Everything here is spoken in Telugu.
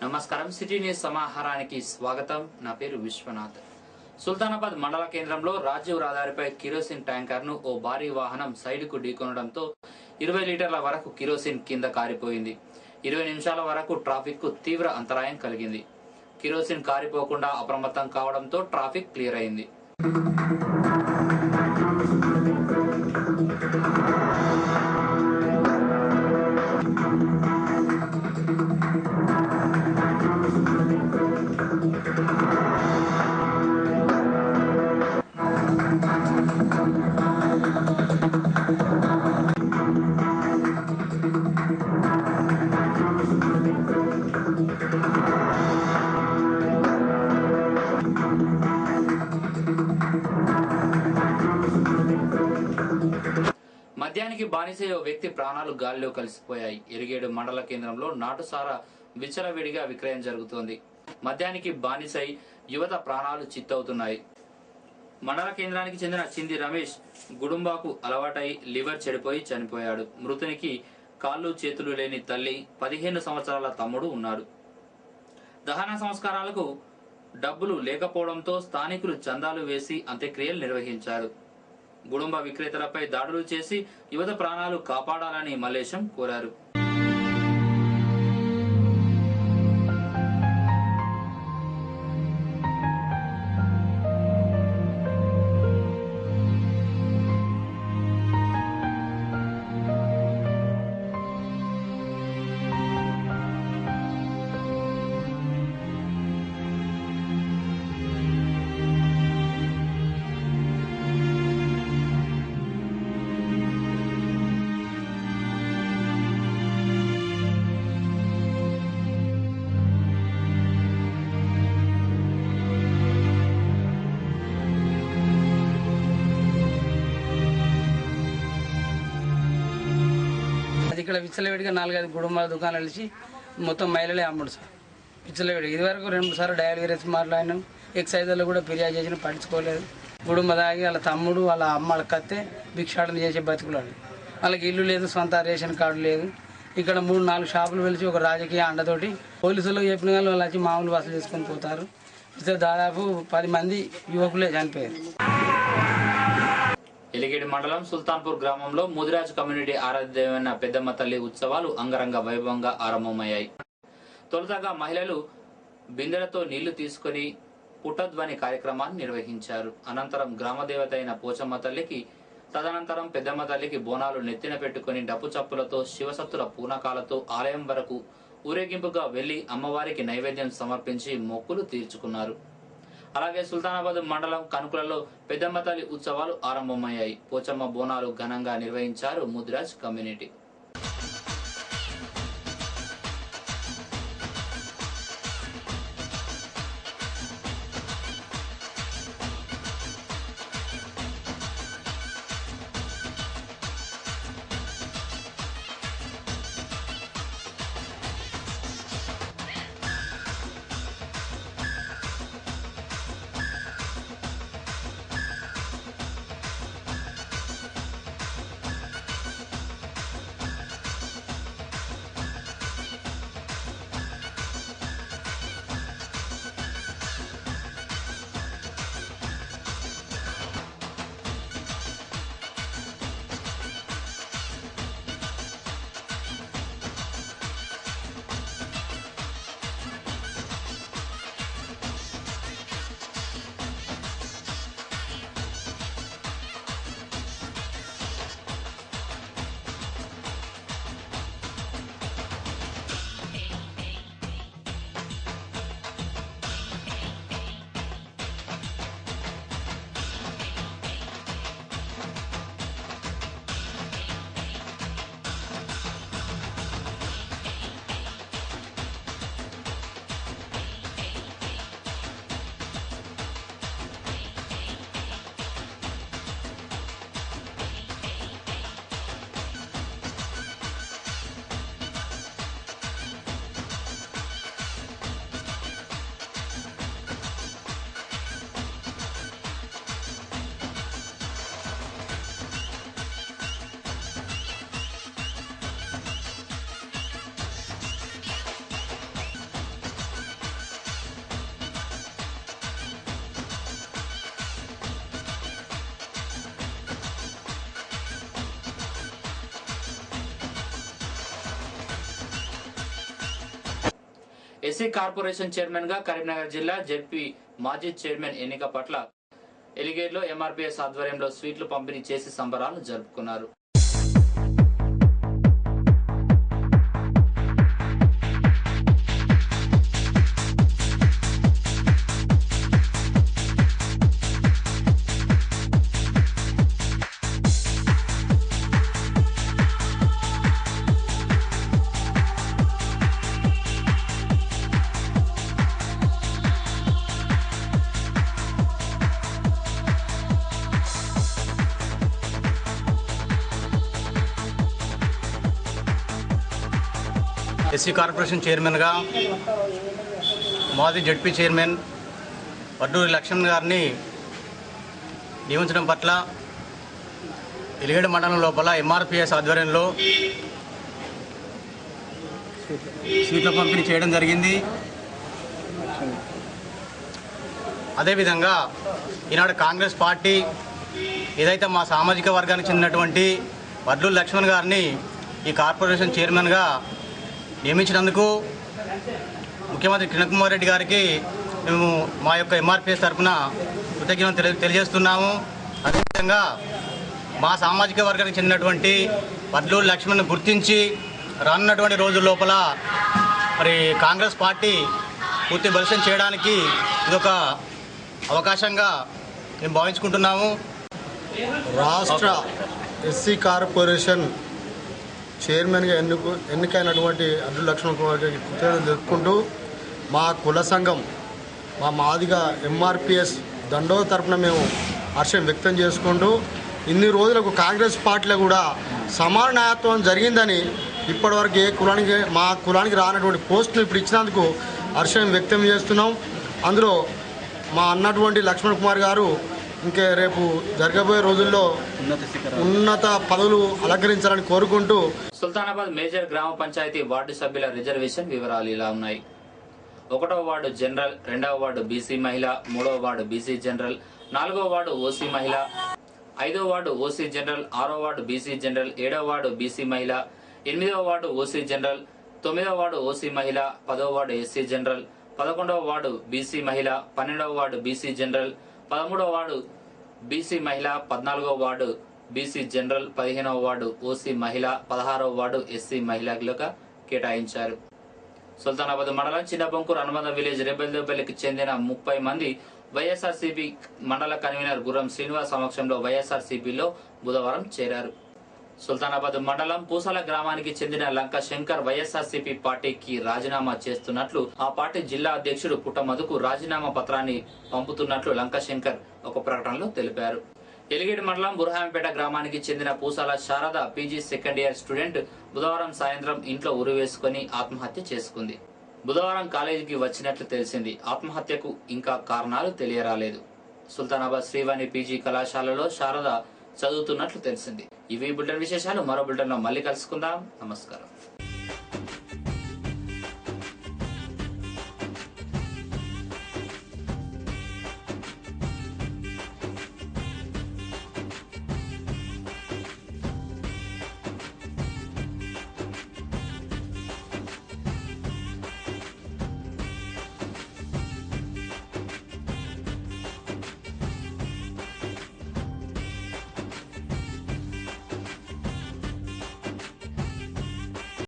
నమస్కారం సిటీ న్యూస్ సమాహారానికి స్వాగతం. నా పేరు విశ్వనాథ్. సుల్తానాబాద్ మండల కేంద్రంలో రాజీవ్ రహదారిపై కిరోసిన్ ట్యాంకర్ ను ఓ భారీ వాహనం సైడ్కు ఢీకొనడంతో 20 లీటర్ల వరకు కిరోసిన్ కింద కారిపోయింది. 20 నిమిషాల వరకు ట్రాఫిక్ కు తీవ్ర అంతరాయం కలిగింది. కిరోసిన్ కారిపోకుండా అప్రమత్తం కావడంతో ట్రాఫిక్ క్లియర్ అయింది. మద్యానికి బానిసై ఓ వ్యక్తి ప్రాణాలు గాలిలో కలిసిపోయాయి. ఎరిగేడు మండల కేంద్రంలో నాటుసారా విచ్చలవిడిగా విక్రయం జరుగుతోంది. మద్యానికి బానిసై యువత ప్రాణాలు చిత్తవుతున్నాయి. మండల కేంద్రానికి చెందిన చింది రమేష్ గుడుంబాకు అలవాటై లివర్ చెడిపోయి చనిపోయాడు. మృతునికి కాళ్ళు చేతులు లేని తల్లి, 15 సంవత్సరాల తమ్ముడు ఉన్నాడు. దహన సంస్కారాలకు డబ్బులు లేకపోవడంతో స్థానికులు చందాలు వేసి అంత్యక్రియలు నిర్వహించారు. గుడుంబ విక్రేతలపై దాడులు చేసి యువత ప్రాణాలు కాపాడాలని మల్లేశం కోరారు. ఇక్కడ విచ్చలవిడిగా 4-5 కుటుంబాల దుకాణాలు కలిసి మొత్తం మహిళలే అమ్ముడు సార్. విచ్చలవిడిగా ఇదివరకు 2-3 సార్లు డయల్ వేరేసి మాట్లాడినాం. ఎక్సైజర్లో కూడా ఫిర్యాదు చేసిన పట్టించుకోలేదు. కుటుంబ దాగి వాళ్ళ తమ్ముడు వాళ్ళ అమ్మ వాళ్ళ కత్తే భిక్షాటన చేసే బతుకులాడు. వాళ్ళకి ఇల్లు లేదు, సొంత రేషన్ కార్డు లేదు. ఇక్కడ 3-4 షాపులు వెలిచి ఒక రాజకీయ అండతోటి పోలీసులకు చెప్పిన కానీ వాళ్ళు వచ్చి మామూలు వసూలు చేసుకొని పోతారు. దాదాపు 10 మంది యువకులే చనిపోయారు. ఎలిగేడు మండలం సుల్తాన్పూర్ గ్రామంలో ముదిరాజ్ కమ్యూనిటీ ఆరాధ్యమైన పెద్దమ్మ తల్లి ఉత్సవాలు అంగరంగ వైభవంగా ఆరంభమయ్యాయి. తొలుతగా మహిళలు బిందెలతో నీళ్లు తీసుకుని పుట్టధ్వని కార్యక్రమాన్ని నిర్వహించారు. అనంతరం గ్రామదేవత అయిన పోచమ్మ తల్లికి, తదనంతరం పెద్దమ్మ తల్లికి బోనాలు నెత్తిన పెట్టుకుని డప్పు చప్పులతో శివసత్తుల పూనకాలతో ఆలయం వరకు ఊరేగింపుగా వెళ్లి అమ్మవారికి నైవేద్యం సమర్పించి మొక్కులు తీర్చుకున్నారు. అలాగే సుల్తానాబాద్ మండలం కనుకులలో పెద్దమ్మ తల్లి ఉత్సవాలు ఆరంభమయ్యాయి. పోచమ్మ బోనాలు ఘనంగా నిర్వహించారు Mudiraj community. SC corporation chairman గా కరీంనగర్ జిల్లా జెడ్పీ మాజీ చైర్మన్ ఎన్నిక పట్ల ఎలిగేర్లో ఎంఆర్పీఎస్ ఆధ్వర్యంలో స్వీట్లు పంపిణీ చేసి సంబరాలు జరుపుకున్నారు. ఎస్సీ కార్పొరేషన్ చైర్మన్గా మాజీ జడ్పీ చైర్మన్ వడ్డూరి లక్ష్మణ్ గారిని నియమించడం పట్ల ఎలిగేడు మండలం లోపల ఎంఆర్పీఎస్ ఆధ్వర్యంలో స్వీట్ల పంపిణీ చేయడం జరిగింది. అదేవిధంగా ఈనాడు కాంగ్రెస్ పార్టీ ఏదైతే మా సామాజిక వర్గానికి చెందినటువంటి వడ్డూరి లక్ష్మణ్ గారిని ఈ కార్పొరేషన్ చైర్మన్గా నియమించినందుకు ముఖ్యమంత్రి కిరణ్ కుమార్ రెడ్డి గారికి మేము మా యొక్క ఎంఆర్పీఎస్ తరఫున కృతజ్ఞతలు తెలియజేస్తున్నాము. అదేవిధంగా మా సామాజిక వర్గానికి చెందినటువంటి వడ్లూరి లక్ష్మణ్ గుర్తించి రానున్నటువంటి రోజుల లోపల మరి కాంగ్రెస్ పార్టీ పూర్తి బలిసం చేయడానికి ఇదొక అవకాశంగా మేము భావించుకుంటున్నాము. రాష్ట్ర ఎస్సీ కార్పొరేషన్ చైర్మన్గా ఎన్నికైనటువంటి అడ్డూరి లక్ష్మణ్ కుమార్ గారికి కృతజ్ఞతలు తెలుపుకుంటూ మా కుల సంఘం మా మాదిగా ఎంఆర్పీఎస్ దండో తరఫున మేము హర్షం వ్యక్తం చేసుకుంటూ ఇన్ని రోజులకు కాంగ్రెస్ పార్టీలో కూడా సమాన న్యాయత్వం జరిగిందని ఇప్పటివరకు ఏ కులానికి మా కులానికి రానటువంటి పోస్టులు ఇప్పుడు ఇచ్చినందుకు హర్షం వ్యక్తం చేస్తున్నాం. అందులో మా అన్నటువంటి లక్ష్మణ్ కుమార్ గారు ఇంకే రేపు జరగబోయే రోజుల్లో ఉన్నత పదవులు అలంకరించాలని కోరుకుంటూ సుల్తానాబాద్ మేజర్ గ్రామ పంచాయతీ వార్డు సభ్యుల రిజర్వేషన్ వివరాలు ఇలా ఉన్నాయి. 1వ వార్డు జనరల్, 2వ వార్డు బీసీ మహిళ, 3వ వార్డు బీసీ జనరల్, 4వ వార్డు ఓసీ మహిళ, 5వ వార్డు ఓసీ జనరల్, 6వ వార్డు బీసీ జనరల్, 7వ వార్డు బీసీ మహిళ, 8వ వార్డు ఓసీ జనరల్, 9వ వార్డు ఓసీ మహిళ, 10వ వార్డు ఎస్సీ జనరల్, 11వ వార్డు బీసీ మహిళ, 12వ వార్డు బీసీ జనరల్, 13వ వార్డు బీసీ మహిళ, 14వ వార్డు బీసీ జనరల్, 15వ వార్డు ఓసీ మహిళ, 16వ వార్డు ఎస్సీ మహిళలుగా కేటాయించారు. సుల్తానాబాద్ మండలం చిన్నబొంకూరు అనుబంధ విలేజ్ రెబెల్దోబెల్లికి చెందిన 30 మంది వైఎస్ఆర్సీపీ మండల కన్వీనర్ గుర్రం శ్రీనివాస్ సమక్షంలో వైఎస్ఆర్సీపీలో బుధవారం చేరారు. సుల్తానాబాద్ మండలం పూసాల గ్రామానికి చెందిన లంక శంకర్ వైఎస్ఆర్సీపీ పార్టీకి రాజీనామా చేస్తున్నట్లు ఆ పార్టీ జిల్లా అధ్యక్షుడు పుట్టమధుకు రాజీనామా పత్రాన్ని పంపుతున్నట్లు లంక శంకర్ ఒక ప్రకటనలో తెలిపారు. ఎలిగేడు మండలం బుర్హాంపేట గ్రామానికి చెందిన Poosala Sharada PG second year student బుధవారం సాయంత్రం ఇంట్లో ఉరివేసుకుని ఆత్మహత్య చేసుకుంది. బుధవారం కాలేజీకి వచ్చినట్లు తెలిసింది. ఆత్మహత్యకు ఇంకా కారణాలు తెలియరాలేదు. సుల్తానాబాద్ శ్రీవాణి పీజీ కళాశాలలో శారద చదువుతున్నట్లు తెలిసింది. ఇవి బులెటిన్ విశేషాలు. మరో బులెటిన్ లో మళ్ళీ కలుసుకుందాం. నమస్కారం.